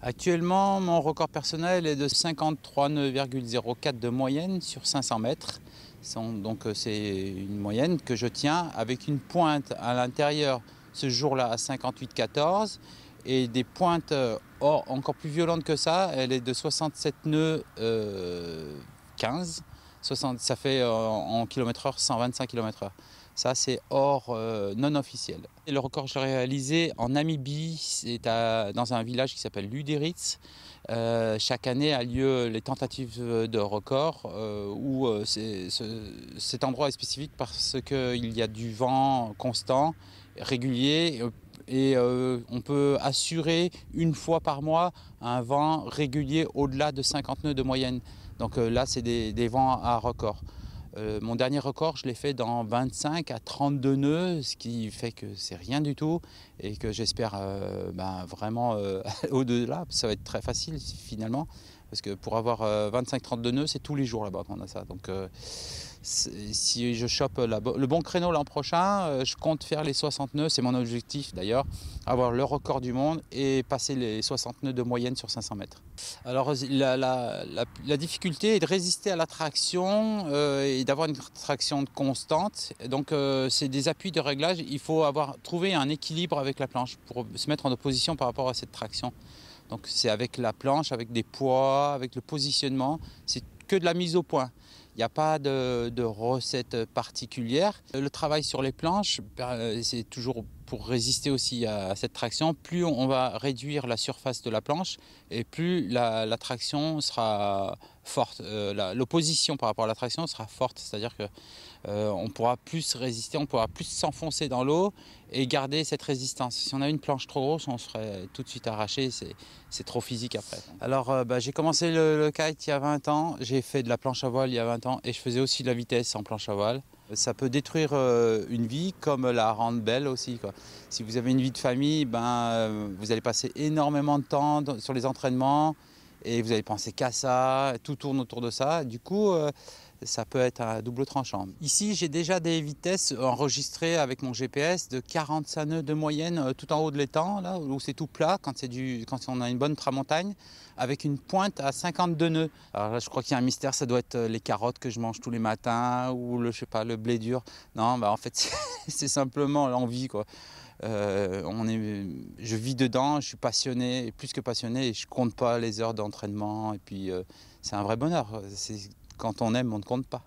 Actuellement, mon record personnel est de 53,04 de moyenne sur 500 mètres. Donc c'est une moyenne que je tiens avec une pointe à l'intérieur ce jour-là à 58,14 et des pointes encore plus violentes que ça. Elle est de 67 nœuds 15. Ça fait en km/h 125 km/h. Ça, c'est hors non officiel. Et le record, je l'ai réalisé en Namibie, dans un village qui s'appelle Luderitz. Chaque année a lieu les tentatives de record où cet endroit est spécifique parce qu'il y a du vent constant, régulier. Et on peut assurer une fois par mois un vent régulier au-delà de 50 nœuds de moyenne. Donc là, c'est des vents à record. Mon dernier record, je l'ai fait dans 25 à 32 nœuds, ce qui fait que c'est rien du tout et que j'espère vraiment au-delà. Ça va être très facile finalement, parce que pour avoir 25-32 nœuds, c'est tous les jours là-bas qu'on a ça. Donc si je chope le bon créneau l'an prochain, je compte faire les 60 nœuds, c'est mon objectif d'ailleurs, avoir le record du monde et passer les 60 nœuds de moyenne sur 500 mètres. Alors la difficulté est de résister à la traction et d'avoir une traction constante. Donc c'est des appuis de réglage, il faut trouver un équilibre avec la planche pour se mettre en opposition par rapport à cette traction. Donc c'est avec la planche, avec des poids, avec le positionnement, c'est que de la mise au point. Il n'y a pas de recette particulière. Le travail sur les planches, c'est toujours pour résister aussi à cette traction. Plus on va réduire la surface de la planche et plus la traction sera forte. L'opposition par rapport à la traction sera forte, c'est-à-dire que on pourra plus résister, on pourra plus s'enfoncer dans l'eau et garder cette résistance. Si on a une planche trop grosse, on serait tout de suite arraché, c'est trop physique après. Alors j'ai commencé le kite il y a 20 ans, j'ai fait de la planche à voile il y a 20 ans et je faisais aussi de la vitesse en planche à voile. Ça peut détruire une vie comme la rendre belle aussi, quoi. Si vous avez une vie de famille, vous allez passer énormément de temps sur les entraînements et vous allez penser qu'à ça, tout tourne autour de ça. Du coup, ça peut être à double tranchant. Ici, j'ai déjà des vitesses enregistrées avec mon GPS de 45 nœuds de moyenne tout en haut de l'étang, là où c'est tout plat, quand on a une bonne tramontagne, avec une pointe à 52 nœuds. Alors là, je crois qu'il y a un mystère, ça doit être les carottes que je mange tous les matins ou je sais pas, le blé dur. Non, en fait, c'est simplement l'envie, quoi. Je vis dedans, je suis passionné, et plus que passionné, et je compte pas les heures d'entraînement. Et puis, c'est un vrai bonheur. Quand on aime, on ne compte pas.